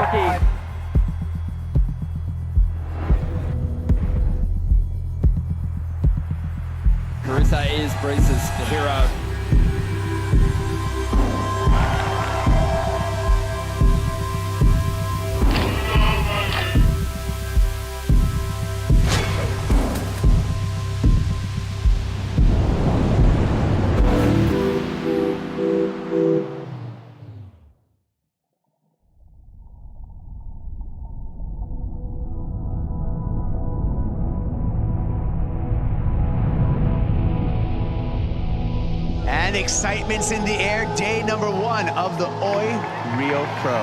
rookie. Carissa is Breeze's hero. And excitement's in the air, day number 1 of the Oi Rio Pro.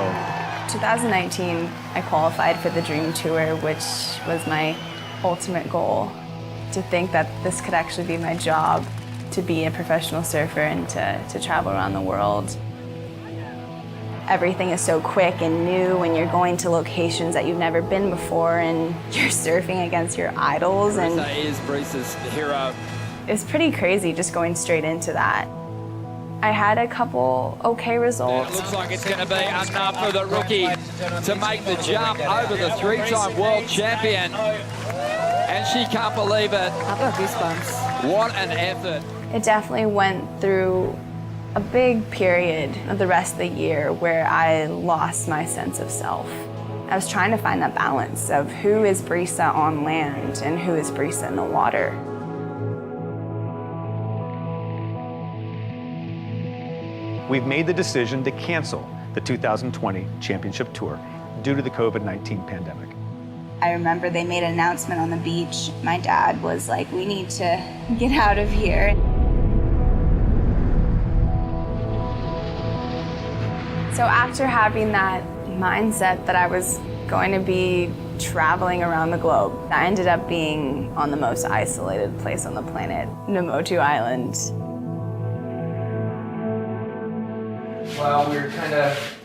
2019, I qualified for the Dream Tour, which was my ultimate goal. To think that this could actually be my job, to be a professional surfer and to travel around the world. Everything is so quick and new when you're going to locations that you've never been before and you're surfing against your idols. And Carissa is Breeze's hero. it's pretty crazy just going straight into that. I had a couple okay results. It looks like it's going to be enough for the rookie to make the jump over the 3-time world champion. And she can't believe it. I've got goosebumps. What an effort. It definitely went through a big period of the rest of the year where I lost my sense of self. I was trying to find that balance of who is Brisa on land and who is Brisa in the water. We've made the decision to cancel the 2020 Championship Tour due to the COVID-19 pandemic. I remember they made an announcement on the beach. My dad was like, we need to get out of here. So after having that mindset that I was going to be traveling around the globe, I ended up being on the most isolated place on the planet, Namotu Island. Well, we're kind of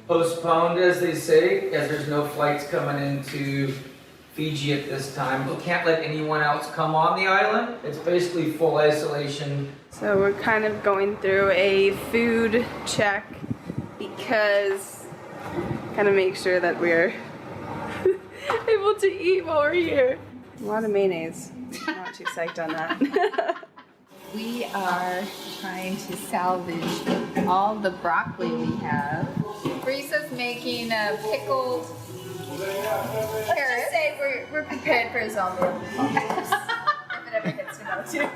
postponed, as they say, as there's no flights coming into Fiji at this time. We can't let anyone else come on the island. It's basically full isolation. So we're kind of going through a food check because kind of make sure that we're able to eat while we're here. A lot of mayonnaise. I'm not too psyched on that. We are trying to salvage all the broccoli we have. Brisa's making a pickled carrot. Let's just say we're prepared for a zombie apocalypse. If it ever gets to know too.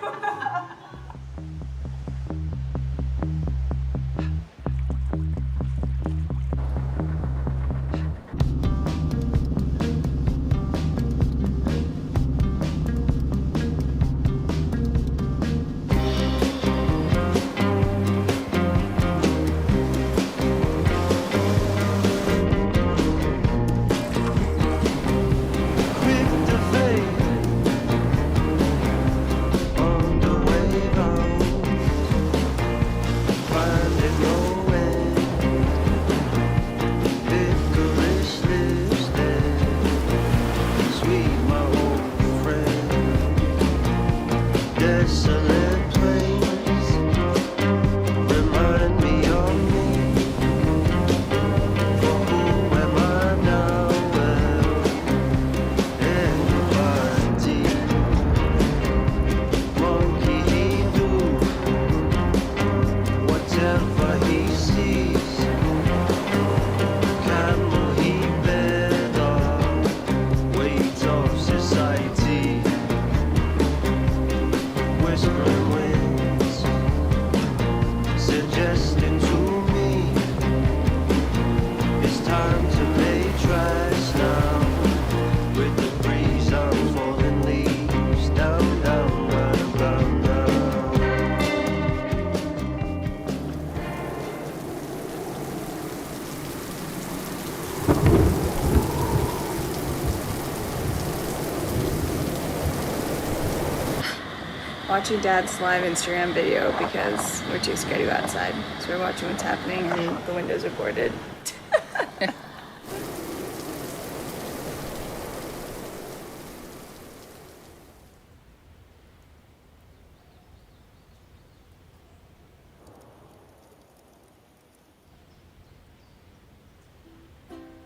Watching Dad's live Instagram video because we're too scared to go outside. So we're watching what's happening and the windows are boarded.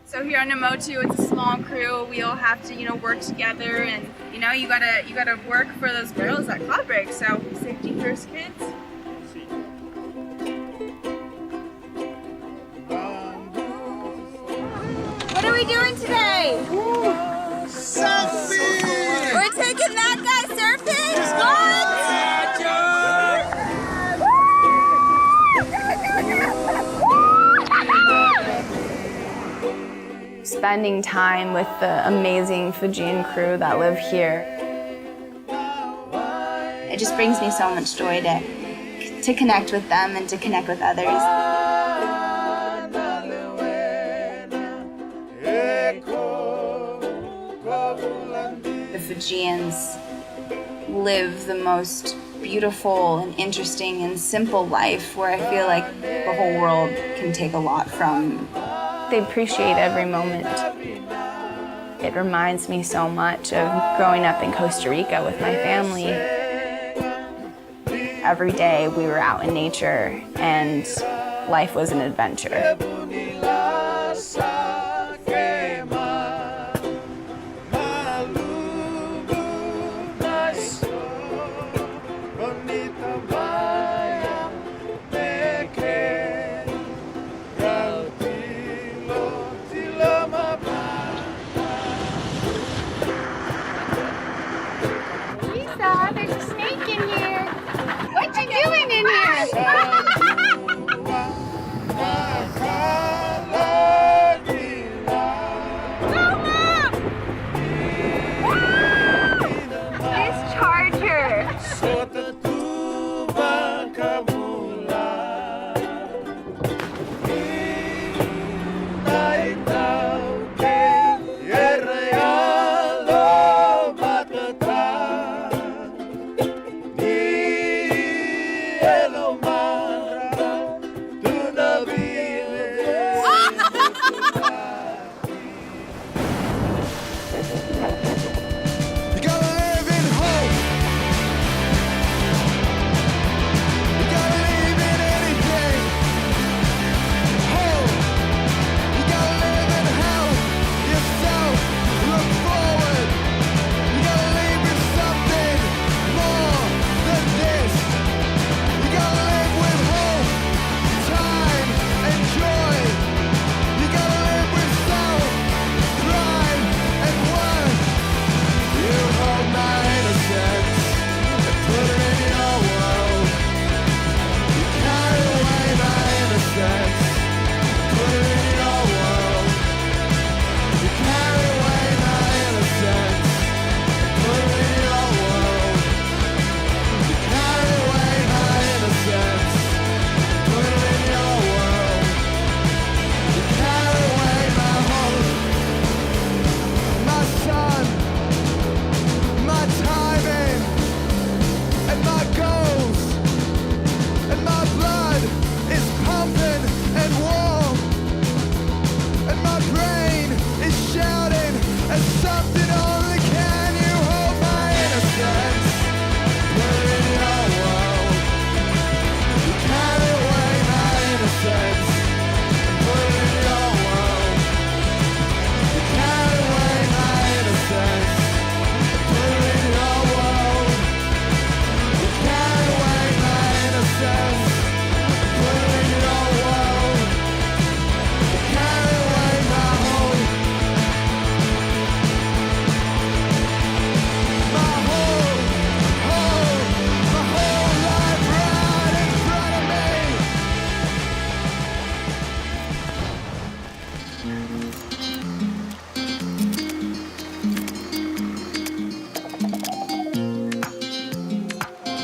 So here on Namotu, it's a small crew. We all have to, work together, and you gotta work for those girls at Cloud Break. So safety first, kids. What are we doing today? Surfing! We're taking that guy surfing? What? Spending time with the amazing Fijian crew that live here. It just brings me so much joy to connect with them and to connect with others. The Fijians live the most beautiful and interesting and simple life where I feel like the whole world can take a lot from. They appreciate every moment. It reminds me so much of growing up in Costa Rica with my family. Every day we were out in nature and life was an adventure. There's a snake in here. What you doing in here? No, Mom! This charger.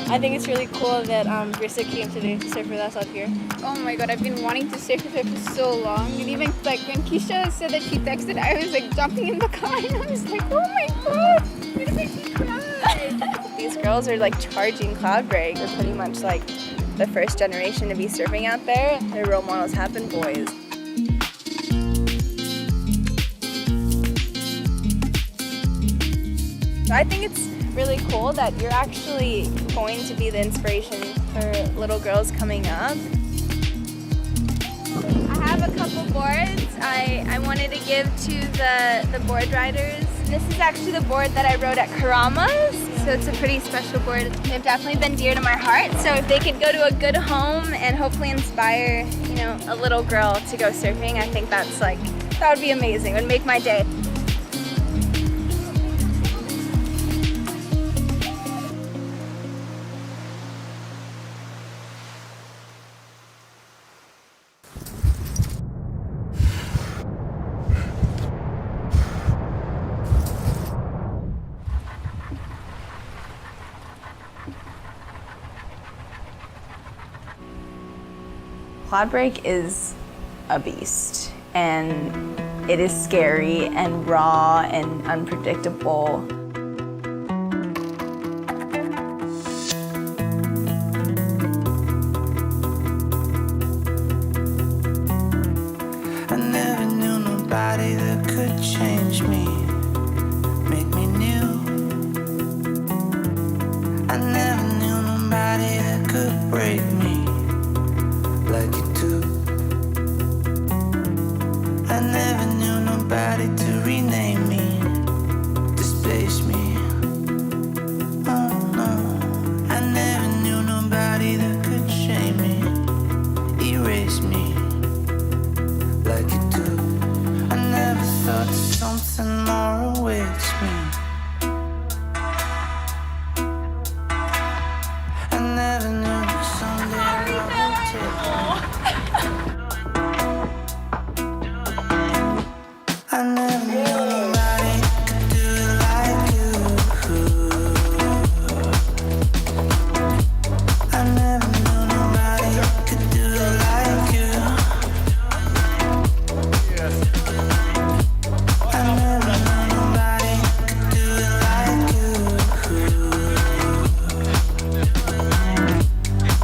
I think it's really cool that Brisa came today to surf with us out here. Oh my god, I've been wanting to surf with her for so long. And even like when Keisha said that she texted, I was like jumping in the car and I was like, oh my god, I'm gonna make me cry. These girls are like charging Cloud Break. They're pretty much like the first generation to be surfing out there. Their role models have been boys. So I think it's really cool that you're actually going to be the inspiration for little girls coming up. I have a couple boards I wanted to give to the board riders. This is actually the board that I rode at Karama's, so it's a pretty special board. They've definitely been dear to my heart, so if they could go to a good home and hopefully inspire, you know, a little girl to go surfing, I think that's like, that would be amazing. It would make my day. Cloudbreak is a beast, and it is scary and raw and unpredictable. I never knew nobody that could change me, make me new. I never knew nobody that could break me like you do. I never knew nobody to rename me, displace me. Oh no, I never knew nobody that could shame me, erase me like you do. I never thought something more awaits me. I never knew that someday I would take. I never knew nobody could do it like you. I never knew nobody could do it like you. I never knew nobody could do it like you.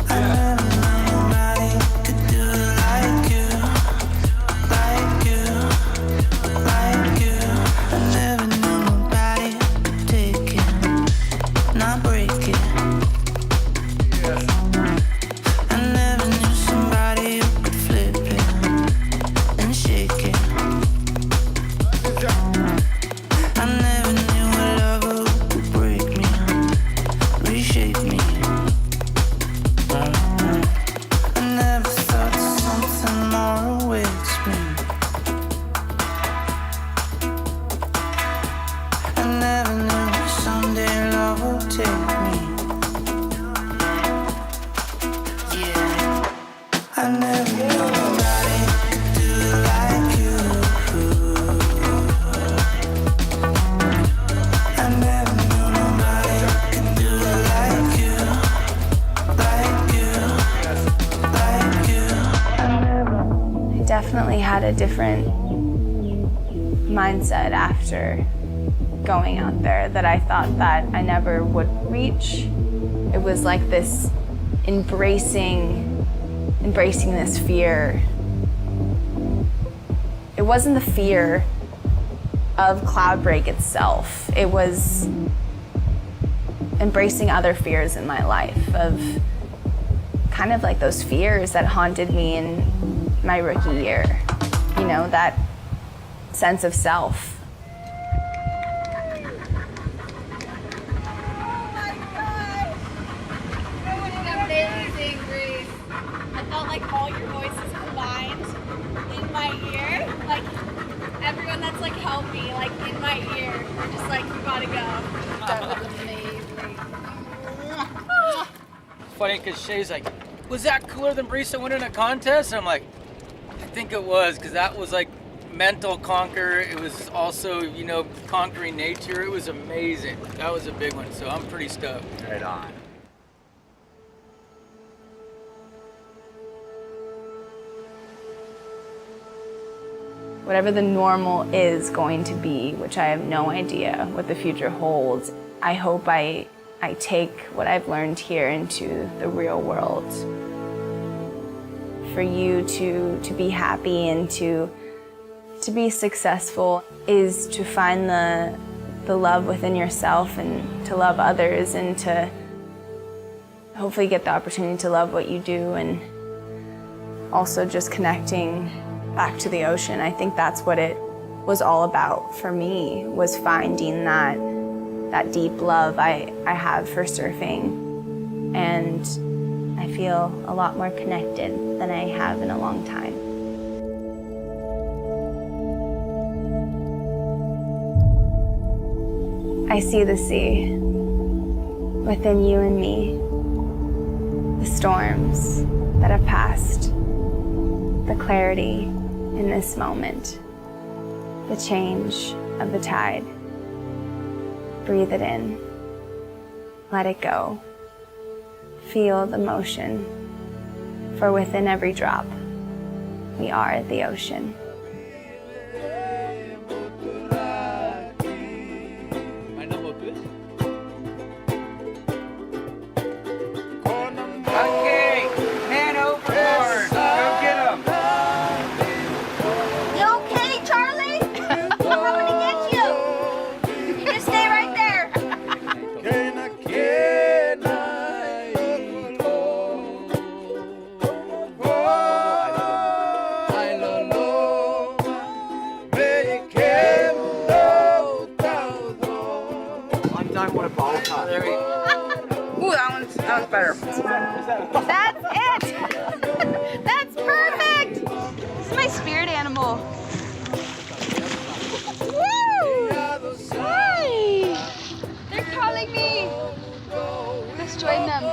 I never knew nobody could do it like you, like you, like you. I never knew nobody could take it, not break it. I never knew somebody who could flip it and shake it. I never knew a lover who could break me, reshape me. I never thought something more awaits me. I never knew someday love will take me. Yeah. I never knew nobody could do it like you. I never knew nobody could do it like you, like you, like you. I never. I definitely had a different mindset after going out there that I thought that I never would reach. It was like this embracing this fear. It wasn't the fear of Cloudbreak itself. It was embracing other fears in my life, of kind of like those fears that haunted me in my rookie year. You know, that sense of self. Amazing, Grace. I felt like all your voices combined in my ear. Like everyone that's like helped me, like in my ear, we're just like, you gotta go. That was amazing. It's funny because Shay's like, was that cooler than Brisa winning a contest? And I'm like, I think it was, because that was like mental conquer. It was also, you know, conquering nature. It was amazing. That was a big one, so I'm pretty stoked. Right on. Whatever the normal is going to be, which I have no idea what the future holds, I hope I take what I've learned here into the real world. For you to be happy and to be successful is to find the love within yourself and to love others and to hopefully get the opportunity to love what you do, and also just connecting back to the ocean. I think that's what it was all about for me, was finding that deep love I have for surfing. And I feel a lot more connected than I have in a long time. I see the sea within you and me, the storms that have passed, the clarity in this moment, the change of the tide. Breathe it in, let it go. Feel the motion, for within every drop, we are the ocean. Okay, man overboard. Go get him. You okay, Charlie? I'm coming to get you. You just stay right there. Ooh, that one's better. That's it. That's perfect. This is my spirit animal. Woo! Hi. They're calling me. Let's join them.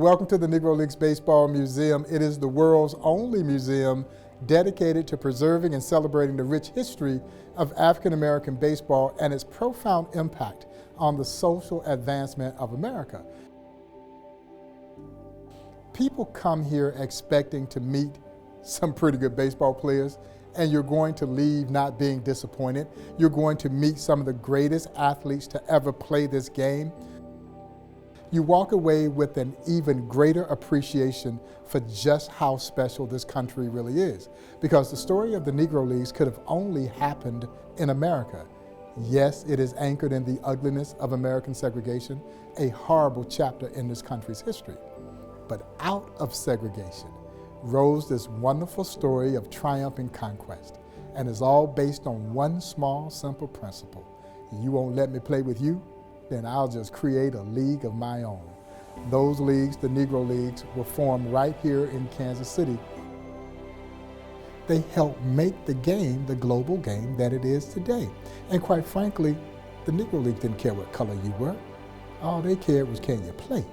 Welcome to the Negro Leagues Baseball Museum. It is the world's only museum dedicated to preserving and celebrating the rich history of African American baseball and its profound impact on the social advancement of America. People come here expecting to meet some pretty good baseball players, and you're going to leave not being disappointed. You're going to meet some of the greatest athletes to ever play this game. You walk away with an even greater appreciation for just how special this country really is. Because the story of the Negro Leagues could have only happened in America. Yes, it is anchored in the ugliness of American segregation, a horrible chapter in this country's history. But out of segregation rose this wonderful story of triumph and conquest, and is all based on one small, simple principle. You won't let me play with you? Then I'll just create a league of my own. Those leagues, the Negro Leagues, were formed right here in Kansas City. They helped make the game the global game that it is today. And quite frankly, the Negro Leagues didn't care what color you were. All they cared was, can you play?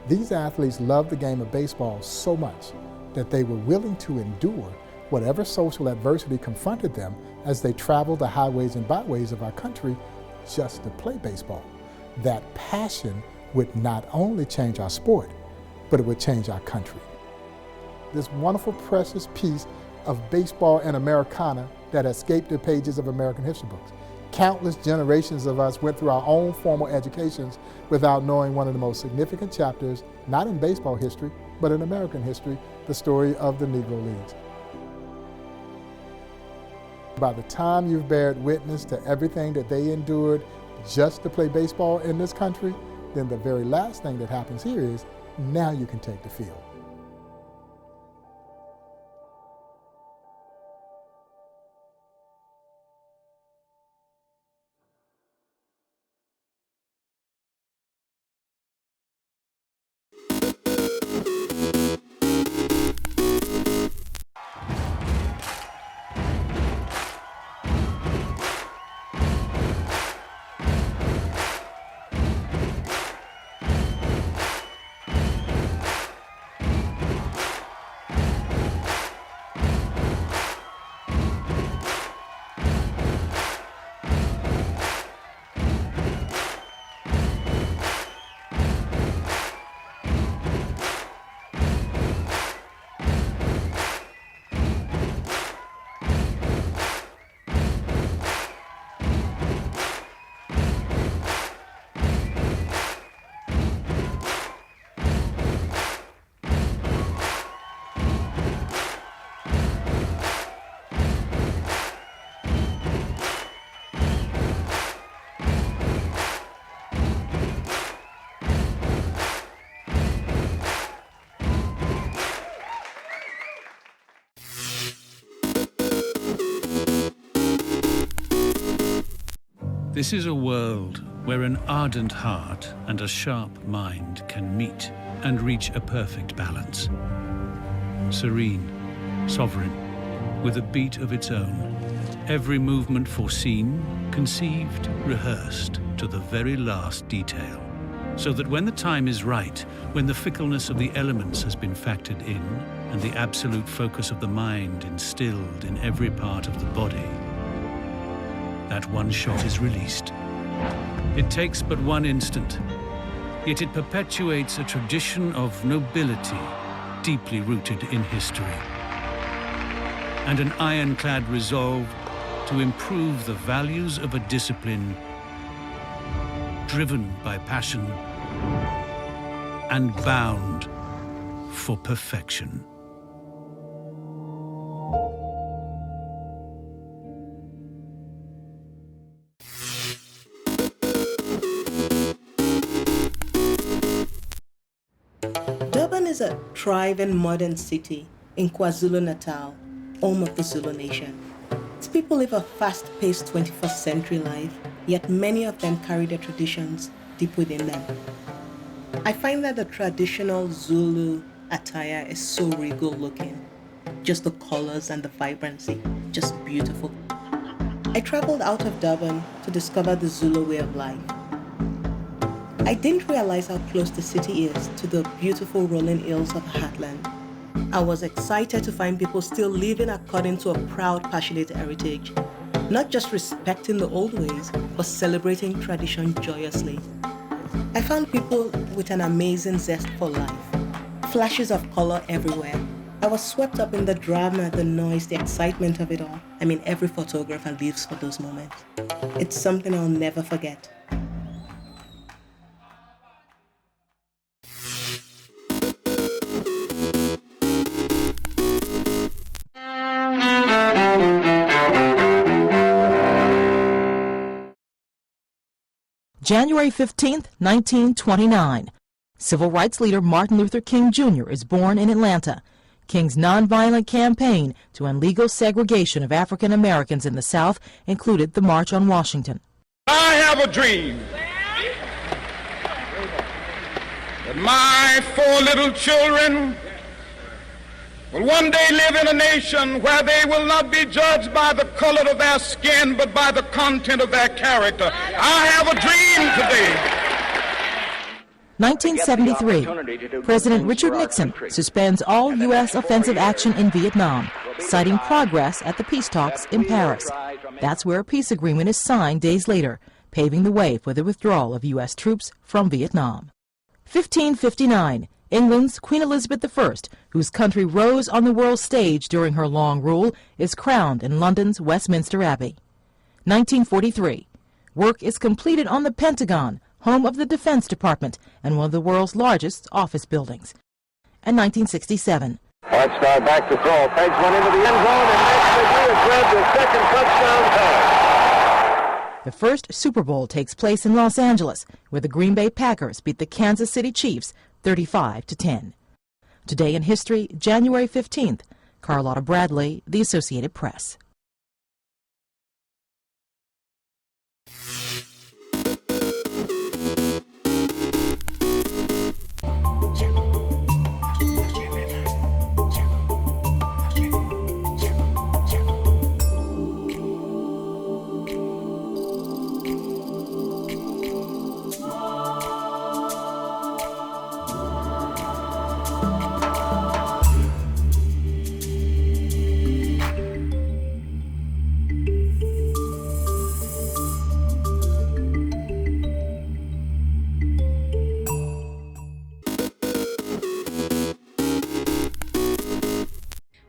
These athletes loved the game of baseball so much that they were willing to endure whatever social adversity confronted them as they traveled the highways and byways of our country just to play baseball. That passion would not only change our sport, but it would change our country. This wonderful, precious piece of baseball and Americana that escaped the pages of American history books. Countless generations of us went through our own formal educations without knowing one of the most significant chapters, not in baseball history, but in American history, the story of the Negro Leagues. By the time you've bared witness to everything that they endured just to play baseball in this country, then the very last thing that happens here is, now you can take the field. This is a world where an ardent heart and a sharp mind can meet and reach a perfect balance. Serene, sovereign, with a beat of its own. Every movement foreseen, conceived, rehearsed to the very last detail. So that when the time is right, when the fickleness of the elements has been factored in, and the absolute focus of the mind instilled in every part of the body, that one shot is released. It takes but one instant, yet it perpetuates a tradition of nobility deeply rooted in history, and an ironclad resolve to improve the values of a discipline driven by passion and bound for perfection. Durban is a thriving modern city in KwaZulu-Natal, home of the Zulu nation. Its people live a fast-paced 21st century life, yet many of them carry their traditions deep within them. I find that the traditional Zulu attire is so regal looking. Just the colors and the vibrancy, just beautiful. I traveled out of Durban to discover the Zulu way of life. I didn't realize how close the city is to the beautiful rolling hills of Heartland. I was excited to find people still living according to a proud, passionate heritage, not just respecting the old ways, but celebrating tradition joyously. I found people with an amazing zest for life, flashes of color everywhere. I was swept up in the drama, the noise, the excitement of it all. I mean, every photographer lives for those moments. It's something I'll never forget. January 15th, 1929. Civil rights leader Martin Luther King Jr. is born in Atlanta. King's nonviolent campaign to end legal segregation of African Americans in the South included the March on Washington. I have a dream that my 4 little children will one day live in a nation where they will not be judged by the color of their skin, but by the content of their character. I have a dream today. 1973. President Richard Nixon suspends all U.S. offensive action in Vietnam, citing progress at the peace talks in Paris. That's where a peace agreement is signed days later, paving the way for the withdrawal of U.S. troops from Vietnam. 1559. England's Queen Elizabeth I, whose country rose on the world stage during her long rule, is crowned in London's Westminster Abbey. 1943. Work is completed on the Pentagon, home of the Defense Department and one of the world's largest office buildings. And 1967. Hard star back to throw. Pegs one into the end zone, and next to do is grab the second touchdown pass. The first Super Bowl takes place in Los Angeles, where the Green Bay Packers beat the Kansas City Chiefs 35-10. Today in history, January 15th. Carlotta Bradley, The Associated Press.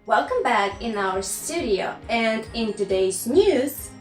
Welcome back in our studio, and in today's news,